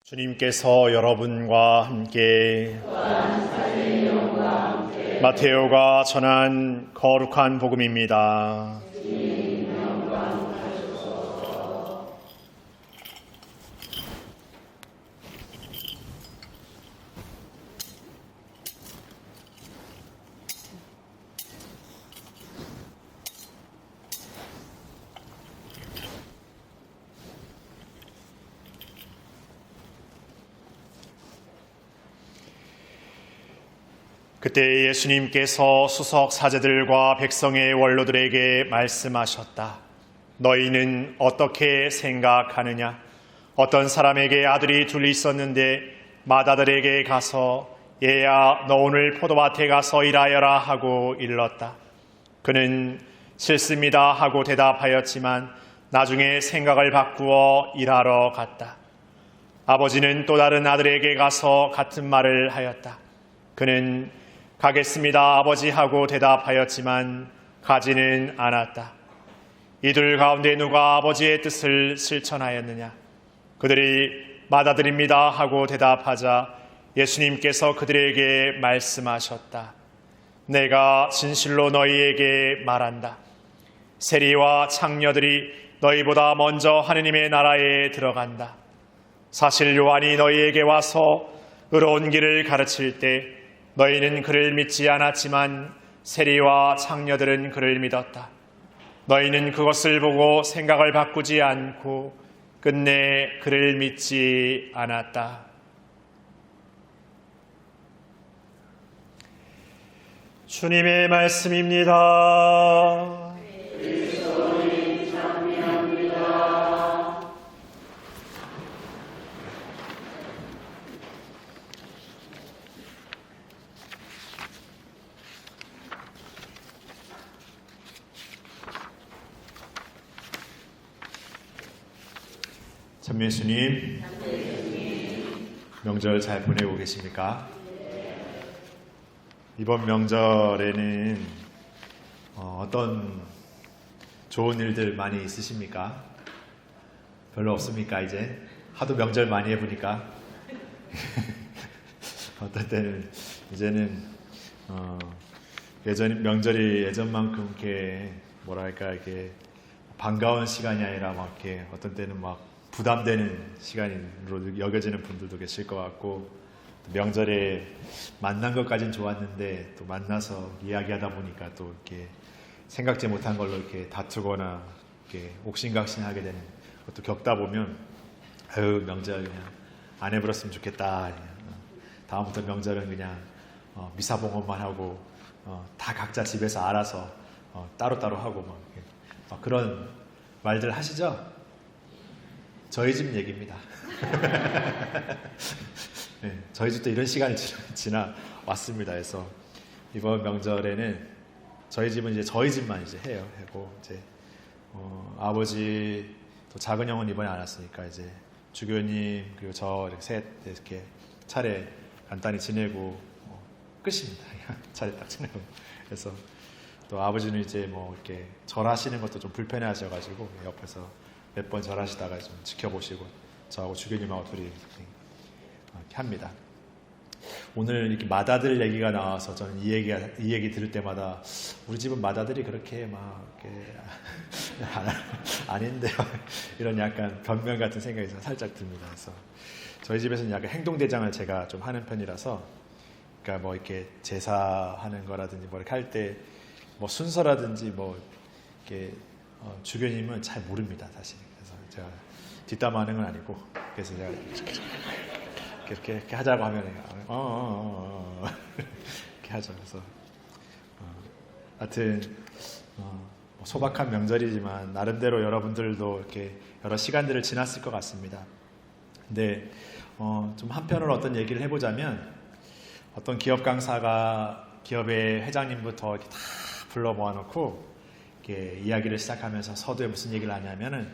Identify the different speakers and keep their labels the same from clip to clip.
Speaker 1: 주님께서 여러분과 함께 마테오가 전한 거룩한 복음입니다. 그때 예수님께서 수석 사제들과 백성의 원로들에게 말씀하셨다. 너희는 어떻게 생각하느냐? 어떤 사람에게 아들이 둘이 있었는데 맏아들에게 가서 얘야 너 오늘 포도밭에 가서 일하여라 하고 일렀다. 그는 싫습니다 하고 대답하였지만 나중에 생각을 바꾸어 일하러 갔다. 아버지는 또 다른 아들에게 가서 같은 말을 하였다. 그는 가겠습니다 아버지 하고 대답하였지만 가지는 않았다. 이들 가운데 누가 아버지의 뜻을 실천하였느냐? 그들이 맏아들입니다 하고 대답하자 예수님께서 그들에게 말씀하셨다. 내가 진실로 너희에게 말한다. 세리와 창녀들이 너희보다 먼저 하느님의 나라에 들어간다. 사실 요한이 너희에게 와서 의로운 길을 가르칠 때 너희는 그를 믿지 않았지만 세리와 창녀들은 그를 믿었다. 너희는 그것을 보고 생각을 바꾸지 않고 끝내 그를 믿지 않았다. 주님의 말씀입니다. 참예수님, 명절 잘 보내고 계십니까? 이번 명절에는 어떤 좋은 일들 많이 있으십니까? 별로 없습니까? 이제 하도 명절 많이 해보니까 어떤 때는 이제는 명절이 예전만큼 이렇게 뭐랄까 이렇게 반가운 시간이 아니라 막 이렇게 어떤 때는 막 부담되는 시간으로 여겨지는 분들도 계실 것 같고, 명절에 만난 것까지는 좋았는데 또 만나서 이야기하다 보니까 또 이렇게 생각지 못한 걸로 이렇게 다투거나 이렇게 옥신각신하게 되는 것도 겪다 보면 아유 명절 그냥 안 해버렸으면 좋겠다. 다음부터 명절은 그냥 미사봉헌만 하고 다 각자 집에서 알아서 따로따로 하고 막 그런 말들 하시죠? 저희 집 얘기입니다. 네, 저희 집도 이런 시간이 지나왔습니다. 그래서 이번 명절에는 저희 집은 이제 저희 집만 이제 해요. 하고 이제 아버지 또 작은 형은 이번에 안 왔으니까 이제 주교님 그리고 저 이렇게 셋 이렇게 차례 간단히 지내고 끝입니다. 차례 딱 지내고. 그래서 또 아버지는 이제 뭐 이렇게 절하시는 것도 좀 불편해하셔가지고 옆에서 몇 번 절하시다가 좀 지켜보시고 저하고 주교님하고 둘이 이렇게 합니다. 오늘 이렇게 맏아들 얘기가 나와서 저는 이 얘기 들을 때마다 우리 집은 맏아들이 그렇게 막 이렇게 아닌데요. 이런 약간 변명 같은 생각이 살짝 듭니다. 그래서 저희 집에서는 약간 행동대장을 제가 좀 하는 편이라서, 그러니까 뭐 이렇게 제사하는 거라든지 뭐 이렇게 할 때 뭐 순서라든지 뭐 이렇게 주교님은 잘 모릅니다, 사실. 그래서 제가 뒷담화하는 건 아니고, 그래서 제가 이렇게 하자고 하면 이렇게 하죠. 그래서 하여튼 소박한 명절이지만 나름대로 여러분들도 이렇게 여러 시간들을 지났을 것 같습니다. 근데 좀 한편으로 어떤 얘기를 해보자면, 어떤 기업 강사가 기업의 회장님부터 이렇게 다 불러 모아놓고 이렇게 이야기를 시작하면서 서두에 무슨 얘기를 하냐면은,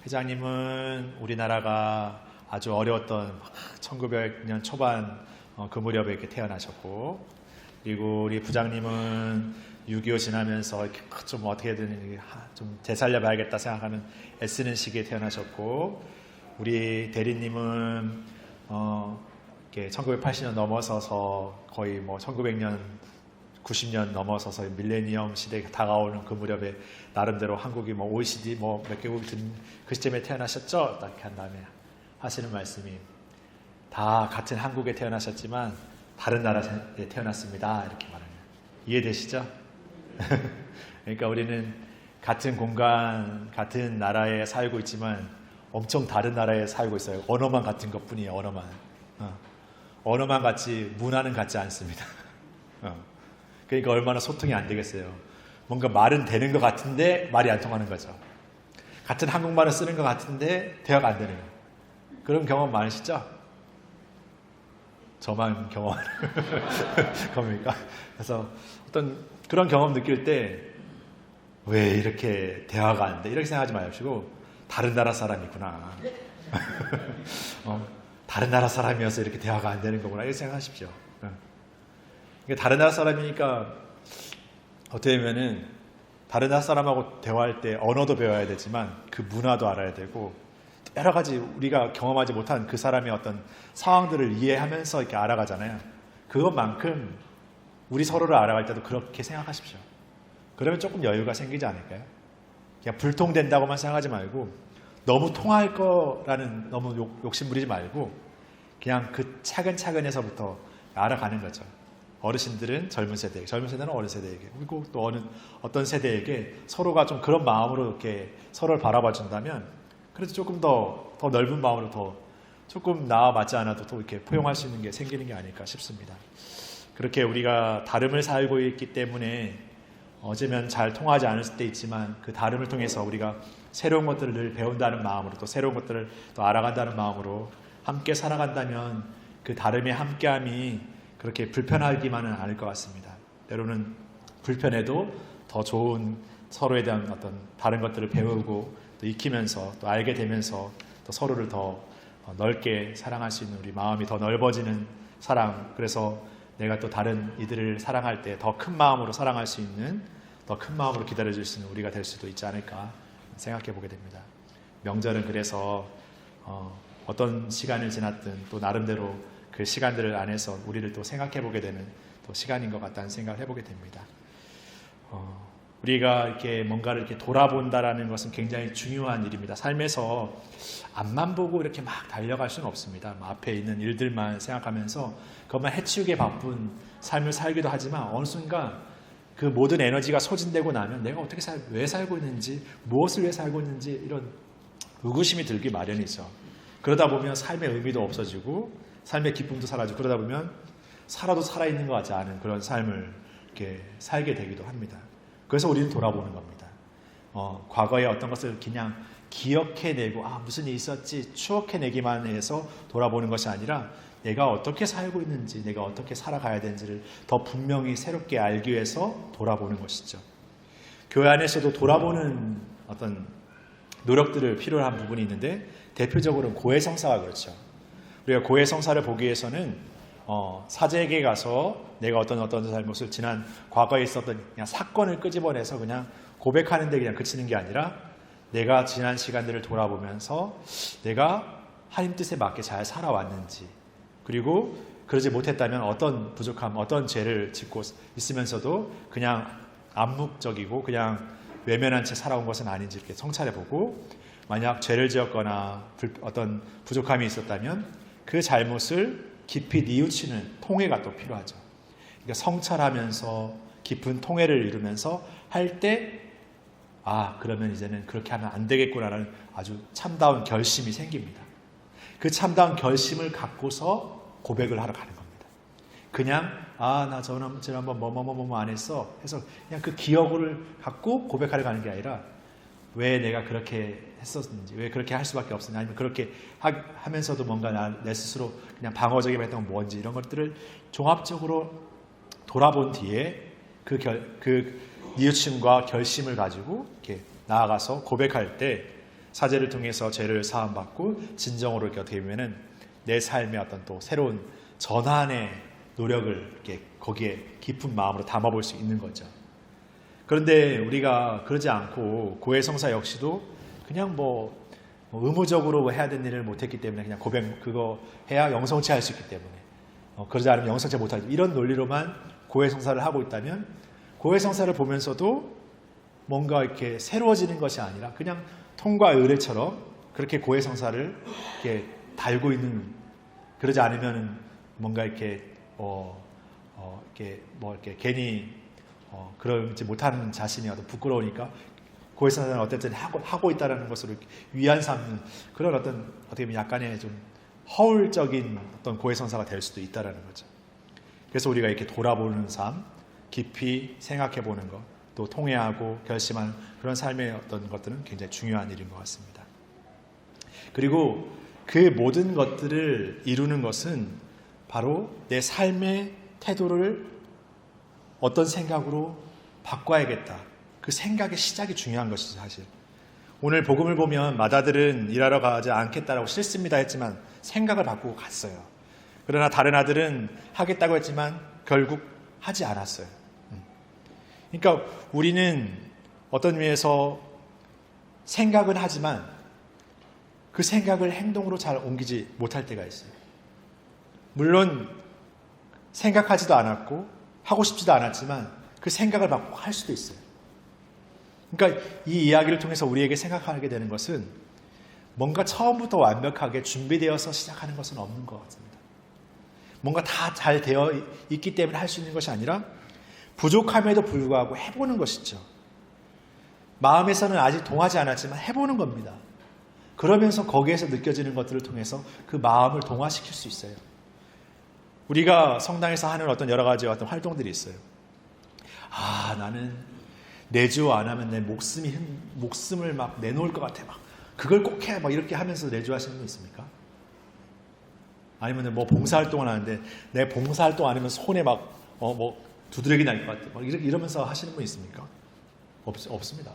Speaker 1: 회장님은 우리나라가 아주 어려웠던 1900년 초반 그 무렵에 이렇게 태어나셨고, 그리고 우리 부장님은 6.25 지나면서 이렇게 좀 어떻게든 좀 되살려 봐야겠다 생각하는 애쓰는 시기에 태어나셨고, 우리 대리님은 이렇게 1980년 넘어서서 거의 뭐 1900년 90년 넘어서서 밀레니엄 시대가 다가오는 그 무렵에 나름대로 한국이 뭐 OECD 뭐 몇 개국 든 그 시점에 태어나셨죠? 딱 한 다음에 하시는 말씀이 다 같은 한국에 태어나셨지만 다른 나라에 태어났습니다. 이렇게 말하면 이해되시죠? 그러니까 우리는 같은 공간, 같은 나라에 살고 있지만 엄청 다른 나라에 살고 있어요. 언어만 같은 것뿐이에요. 언어만. 언어만 같지 문화는 같지 않습니다. 그러니까 얼마나 소통이 안 되겠어요. 뭔가 말은 되는 것 같은데 말이 안 통하는 거죠. 같은 한국말을 쓰는 것 같은데 대화가 안 되는 거예요. 그런 경험 많으시죠? 저만 경험하는 겁니까? 그래서 어떤 그런 경험 느낄 때 왜 이렇게 대화가 안 돼? 이렇게 생각하지 마시고 다른 나라 사람이구나. 다른 나라 사람이어서 이렇게 대화가 안 되는 거구나. 이렇게 생각하십시오. 그러니까 다른 나라 사람이니까 어떻게 보면은 다른 나라 사람하고 대화할 때 언어도 배워야 되지만 그 문화도 알아야 되고 여러 가지 우리가 경험하지 못한 그 사람의 어떤 상황들을 이해하면서 이렇게 알아가잖아요. 그것만큼 우리 서로를 알아갈 때도 그렇게 생각하십시오. 그러면 조금 여유가 생기지 않을까요? 그냥 불통된다고만 생각하지 말고 너무 통할 거라는 너무 욕심 부리지 말고 그냥 그 차근차근에서부터 알아가는 거죠. 어르신들은 젊은 세대, 젊은 세대는 어린 세대에게, 그리고 또 어떤 세대에게 서로가 좀 그런 마음으로 이렇게 서로를 바라봐 준다면 그래도 조금 더 넓은 마음으로 더 조금 나와 맞지 않아도 또 이렇게 포용할 수 있는 게 생기는 게 아닐까 싶습니다. 그렇게 우리가 다름을 살고 있기 때문에 어쩌면 잘 통하지 않을 수도 있지만 그 다름을 통해서 우리가 새로운 것들을 늘 배운다는 마음으로 또 새로운 것들을 또 알아간다는 마음으로 함께 살아간다면 그 다름의 함께함이 그렇게 불편하기만은 않을 것 같습니다. 때로는 불편해도 더 좋은 서로에 대한 어떤 다른 것들을 배우고 또 익히면서 또 알게 되면서 또 서로를 더 넓게 사랑할 수 있는 우리 마음이 더 넓어지는 사랑. 그래서 내가 또 다른 이들을 사랑할 때 더 큰 마음으로 사랑할 수 있는 더 큰 마음으로 기다려줄 수 있는 우리가 될 수도 있지 않을까 생각해 보게 됩니다. 명절은 그래서 어떤 시간을 지났든 또 나름대로 그 시간들을 안에서 우리를 또 생각해 보게 되는 또 시간인 것 같다는 생각을 해보게 됩니다. 우리가 이렇게 뭔가를 이렇게 돌아본다라는 것은 굉장히 중요한 일입니다. 삶에서 앞만 보고 이렇게 막 달려갈 수는 없습니다. 앞에 있는 일들만 생각하면서 그것만 해치우기에 바쁜 삶을 살기도 하지만 어느 순간 그 모든 에너지가 소진되고 나면 내가 어떻게 왜 살고 있는지, 무엇을 위해 살고 있는지 이런 의구심이 들기 마련이죠. 그러다 보면 삶의 의미도 없어지고 삶의 기쁨도 사라지고 그러다 보면 살아도 살아있는 것 같지 않은 그런 삶을 이렇게 살게 되기도 합니다. 그래서 우리는 돌아보는 겁니다. 과거의 어떤 것을 그냥 기억해내고 무슨 일이 있었지 추억해내기만 해서 돌아보는 것이 아니라 내가 어떻게 살고 있는지 내가 어떻게 살아가야 되는지를 더 분명히 새롭게 알기 위해서 돌아보는 것이죠. 교회 안에서도 돌아보는 어떤 노력들을 필요한 부분이 있는데 대표적으로는 고해성사가 그렇죠. 우리가 고해성사를 보기 위해서는 사제에게 가서 내가 어떤 잘못을 지난 과거에 있었던 그냥 사건을 끄집어내서 그냥 고백하는 데 그냥 그치는 게 아니라 내가 지난 시간들을 돌아보면서 내가 하나님 뜻에 맞게 잘 살아왔는지 그리고 그러지 못했다면 어떤 부족함, 어떤 죄를 짓고 있으면서도 그냥 암묵적이고 그냥 외면한 채 살아온 것은 아닌지 이렇게 성찰해보고 만약 죄를 지었거나 어떤 부족함이 있었다면 그 잘못을 깊이 뉘우치는 통회가 또 필요하죠. 그러니까 성찰하면서 깊은 통회를 이루면서 할 때 그러면 이제는 그렇게 하면 안 되겠구나라는 아주 참다운 결심이 생깁니다. 그 참다운 결심을 갖고서 고백을 하러 가는 겁니다. 그냥 나 지난번 뭐뭐뭐뭐 안 했어 해서 그냥 그 기억을 갖고 고백하러 가는 게 아니라 왜 내가 그렇게 했었는지 왜 그렇게 할 수밖에 없었는지 아니면 그렇게 하면서도 뭔가 내 스스로 그냥 방어적인 했던 건 뭔지 이런 것들을 종합적으로 돌아본 뒤에 그 뉘우침과 결심을 가지고 이렇게 나아가서 고백할 때 사제를 통해서 죄를 사함받고 진정으로 이렇게 어떻게 보면은 내 삶의 어떤 또 새로운 전환의 노력을 이렇게 거기에 깊은 마음으로 담아볼 수 있는 거죠. 그런데 우리가 그러지 않고 고해성사 역시도 그냥 의무적으로 해야 되는 일을 못했기 때문에 그냥 고백 그거 해야 영성체 할 수 있기 때문에 그러지 않으면 영성체 못하지 이런 논리로만 고해성사를 하고 있다면 고해성사를 보면서도 뭔가 이렇게 새로워지는 것이 아니라 그냥 통과 의례처럼 그렇게 고해성사를 이렇게 달고 있는 그러지 않으면 뭔가 이렇게 이렇게 괜히 그러지 못하는 자신이 부끄러우니까 고해성사는 어쨌든 하고 있다는 것으로 위안 삼는 그런 어떻게 보면 약간의 좀 허울적인 어떤 고해성사가 될 수도 있다라는 거죠. 그래서 우리가 이렇게 돌아보는 삶, 깊이 생각해 보는 것, 또 통회하고 결심하는 그런 삶의 어떤 것들은 굉장히 중요한 일인 것 같습니다. 그리고 그 모든 것들을 이루는 것은 바로 내 삶의 태도를 어떤 생각으로 바꿔야겠다. 그 생각의 시작이 중요한 것이죠, 사실. 오늘 복음을 보면 맏아들은 일하러 가지 않겠다라고 싫습니다 했지만 생각을 바꾸고 갔어요. 그러나 다른 아들은 하겠다고 했지만 결국 하지 않았어요. 그러니까 우리는 어떤 의미에서 생각은 하지만 그 생각을 행동으로 잘 옮기지 못할 때가 있어요. 물론 생각하지도 않았고 하고 싶지도 않았지만 그 생각을 바꾸고 할 수도 있어요. 그러니까 이 이야기를 통해서 우리에게 생각하게 되는 것은 뭔가 처음부터 완벽하게 준비되어서 시작하는 것은 없는 것 같습니다. 뭔가 다 잘 되어 있기 때문에 할 수 있는 것이 아니라 부족함에도 불구하고 해보는 것이죠. 마음에서는 아직 동하지 않았지만 해보는 겁니다. 그러면서 거기에서 느껴지는 것들을 통해서 그 마음을 동화시킬 수 있어요. 우리가 성당에서 하는 어떤 여러 가지 어떤 활동들이 있어요. 나는 내주 안 하면 내 목숨을 막 내놓을 것 같아. 막 그걸 꼭 해. 막 이렇게 하면서 내주하시는 분 있습니까? 아니면 뭐 봉사활동을 하는데 내 봉사활동 안 하면 손에 막 두드러기 날 것 같아. 막 이러면서 하시는 분 있습니까? 없습니다.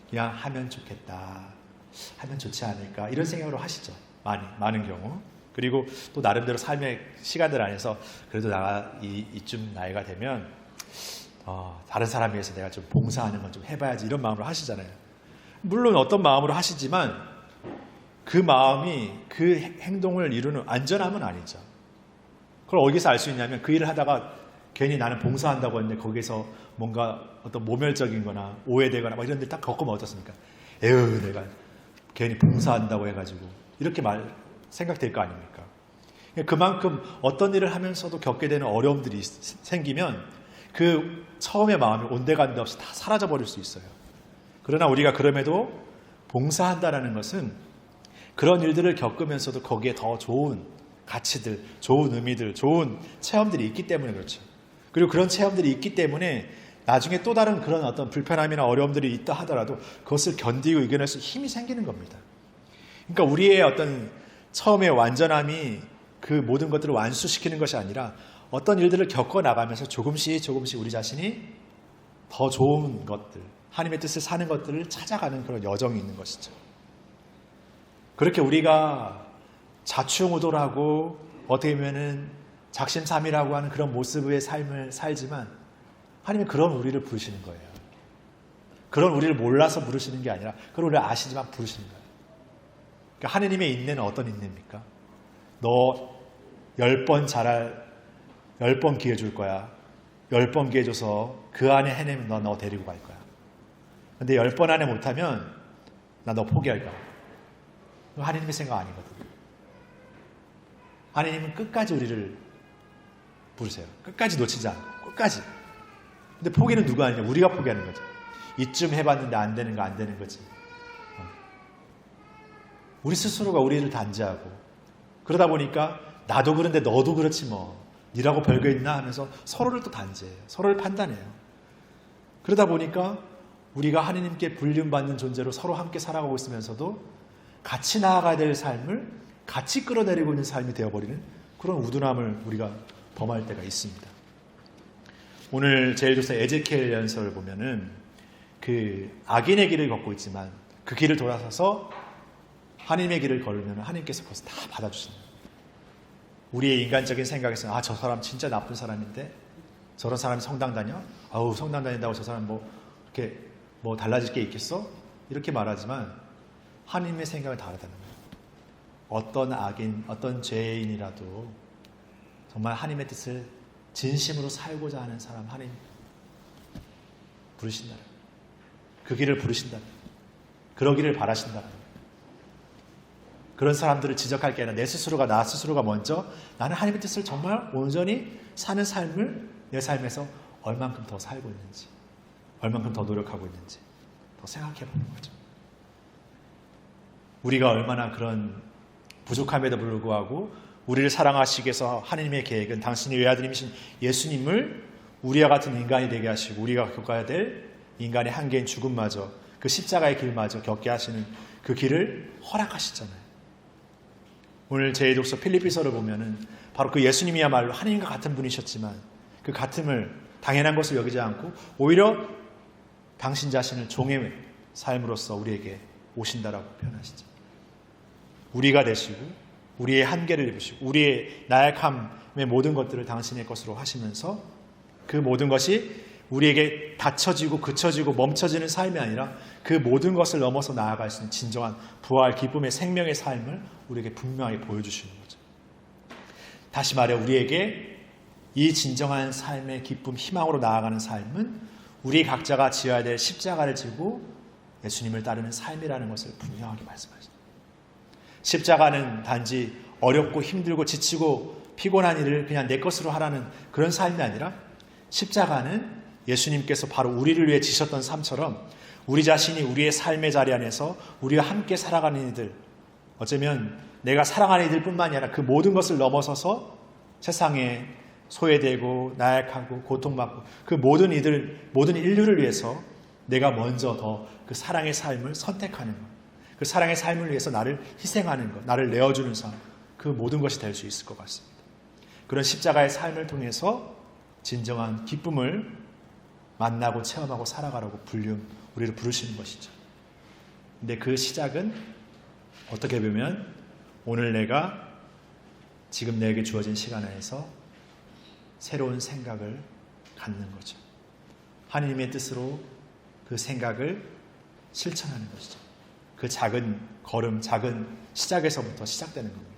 Speaker 1: 그냥 하면 좋겠다. 하면 좋지 않을까. 이런 생각으로 하시죠. 많은 경우. 그리고 또 나름대로 삶의 시간들 안에서 그래도 내가 이쯤 나이가 되면 다른 사람 위해서 내가 좀 봉사하는 건 좀 해봐야지 이런 마음으로 하시잖아요. 물론 어떤 마음으로 하시지만 그 마음이 그 행동을 이루는 안전함은 아니죠. 그걸 어디서 알 수 있냐면 그 일을 하다가 괜히 나는 봉사한다고 했는데 거기서 뭔가 어떤 모멸적인 거나 오해되거나 막 이런 데 딱 겪으면 어떻습니까? 에휴 내가 괜히 봉사한다고 해가지고 이렇게 생각될 거 아닙니까? 그만큼 어떤 일을 하면서도 겪게 되는 어려움들이 생기면 그 처음의 마음이 온데간데 없이 다 사라져버릴 수 있어요. 그러나 우리가 그럼에도 봉사한다는 것은 그런 일들을 겪으면서도 거기에 더 좋은 가치들, 좋은 의미들, 좋은 체험들이 있기 때문에 그렇죠. 그리고 그런 체험들이 있기 때문에 나중에 또 다른 그런 어떤 불편함이나 어려움들이 있다 하더라도 그것을 견디고 이겨낼 수 힘이 생기는 겁니다. 그러니까 우리의 어떤 처음의 완전함이 그 모든 것들을 완수시키는 것이 아니라 어떤 일들을 겪어나가면서 조금씩 우리 자신이 더 좋은 것들, 하나님의 뜻을 사는 것들을 찾아가는 그런 여정이 있는 것이죠. 그렇게 우리가 자충우돌하고 어떻게 보면은 작심삼일하고 하는 그런 모습의 삶을 살지만 하나님은 그런 우리를 부르시는 거예요. 그런 우리를 몰라서 부르시는 게 아니라 그런 우리를 아시지만 부르시는 거예요. 그러니까 하느님의 인내는 어떤 인내입니까? 너 10번 10번 기회 줄 거야. 10번 기회 줘서 그 안에 해내면 너 데리고 갈 거야. 근데 10번 안에 못하면 나 너 포기할 거야. 하느님의 생각 아니거든. 하느님은 끝까지 우리를 부르세요. 끝까지 놓치지 않고 끝까지. 근데 포기는 누가 하느냐? 우리가 포기하는 거죠. 이쯤 해봤는데 안 되는 거 안 되는 거지. 우리 스스로가 우리를 단죄하고 그러다 보니까 나도 그런데 너도 그렇지 뭐 니라고 별거 있나 하면서 서로를 또 단죄해요. 서로를 판단해요. 그러다 보니까 우리가 하느님께 불륜받는 존재로 서로 함께 살아가고 있으면서도 같이 나아가야 될 삶을 같이 끌어내리고 있는 삶이 되어버리는 그런 우둔함을 우리가 범할 때가 있습니다. 오늘 제1조서 에제키엘 연설을 보면은 그 악인의 길을 걷고 있지만 그 길을 돌아서서 하나님의 길을 걸으면 하나님께서 그것을 다 받아주십니다. 우리의 인간적인 생각에서는 저 사람 진짜 나쁜 사람인데 저런 사람이 성당 다녀? 아우 성당 다닌다고 저 사람 이렇게 달라질 게 있겠어? 이렇게 말하지만 하나님의 생각은 다르다는 거예요. 어떤 악인, 어떤 죄인이라도 정말 하나님의 뜻을 진심으로 살고자 하는 사람 하나님 부르신다. 그 길을 부르신다. 그러기를 바라신다. 그런 사람들을 지적할 게 아니라 내 스스로가 나 스스로가 먼저 나는 하나님의 뜻을 정말 온전히 사는 삶을 내 삶에서 얼만큼 더 살고 있는지, 얼만큼 더 노력하고 있는지 더 생각해 보는 거죠. 우리가 얼마나 그런 부족함에도 불구하고 우리를 사랑하시기 위해서 하나님의 계획은 당신의 외아들이신 예수님을 우리와 같은 인간이 되게 하시고 우리가 겪어야 될 인간의 한계인 죽음마저 그 십자가의 길마저 겪게 하시는 그 길을 허락하시잖아요. 오늘 제2독서 필리피서를 보면은 바로 그 예수님이야말로 하나님과 같은 분이셨지만 그 같음을 당연한 것을 여기지 않고 오히려 당신 자신을 종의 삶으로서 우리에게 오신다라고 표현하시죠. 우리가 되시고 우리의 한계를 입으시고 우리의 나약함의 모든 것들을 당신의 것으로 하시면서 그 모든 것이 우리에게 닫혀지고 그쳐지고 멈춰지는 삶이 아니라 그 모든 것을 넘어서 나아갈 수 있는 진정한 부활, 기쁨의 생명의 삶을 우리에게 분명하게 보여주시는 거죠. 다시 말해 우리에게 이 진정한 삶의 기쁨, 희망으로 나아가는 삶은 우리 각자가 지어야 될 십자가를 지고 예수님을 따르는 삶이라는 것을 분명하게 말씀하십니다. 십자가는 단지 어렵고 힘들고 지치고 피곤한 일을 그냥 내 것으로 하라는 그런 삶이 아니라 십자가는 예수님께서 바로 우리를 위해 지셨던 삶처럼 우리 자신이 우리의 삶의 자리 안에서 우리와 함께 살아가는 이들, 어쩌면 내가 사랑하는 이들뿐만이 아니라 그 모든 것을 넘어서서 세상에 소외되고 나약하고 고통받고 그 모든 이들, 모든 인류를 위해서 내가 먼저 더 그 사랑의 삶을 선택하는 것, 그 사랑의 삶을 위해서 나를 희생하는 것, 나를 내어주는 삶, 그 모든 것이 될 수 있을 것 같습니다. 그런 십자가의 삶을 통해서 진정한 기쁨을 만나고 체험하고 살아가라고 우리를 부르시는 것이죠. 근데 그 시작은 어떻게 보면 오늘 내가 지금 내게 주어진 시간 안에서 새로운 생각을 갖는 거죠. 하나님의 뜻으로 그 생각을 실천하는 것이죠. 그 작은 걸음, 작은 시작에서부터 시작되는 겁니다.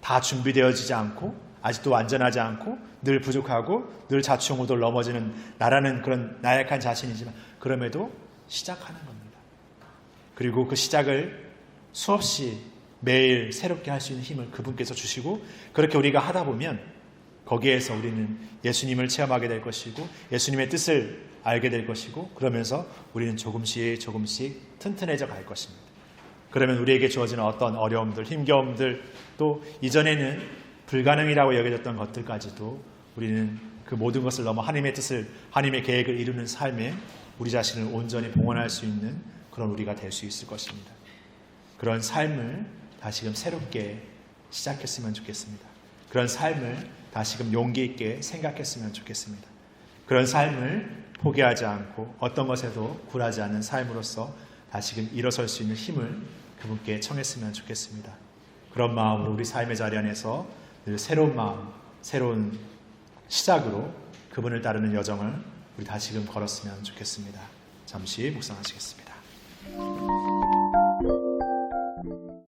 Speaker 1: 다 준비되어지지 않고 아직도 완전하지 않고 늘 부족하고 늘 자충우돌 넘어지는 나라는 그런 나약한 자신이지만 그럼에도 시작하는 겁니다. 그리고 그 시작을 수없이 매일 새롭게 할 수 있는 힘을 그분께서 주시고 그렇게 우리가 하다 보면 거기에서 우리는 예수님을 체험하게 될 것이고 예수님의 뜻을 알게 될 것이고 그러면서 우리는 조금씩 튼튼해져 갈 것입니다. 그러면 우리에게 주어지는 어떤 어려움들, 힘겨움들 또 이전에는 불가능이라고 여겨졌던 것들까지도 우리는 그 모든 것을 넘어 하나님의 뜻을, 하나님의 계획을 이루는 삶에 우리 자신을 온전히 봉헌할 수 있는 그런 우리가 될 수 있을 것입니다. 그런 삶을 다시금 새롭게 시작했으면 좋겠습니다. 그런 삶을 다시금 용기 있게 생각했으면 좋겠습니다. 그런 삶을 포기하지 않고 어떤 것에도 굴하지 않는 삶으로서 다시금 일어설 수 있는 힘을 그분께 청했으면 좋겠습니다. 그런 마음으로 우리 삶의 자리 안에서 늘 새로운 마음, 새로운 시작으로 그분을 따르는 여정을 우리 다시금 걸었으면 좋겠습니다. 잠시 묵상하시겠습니다.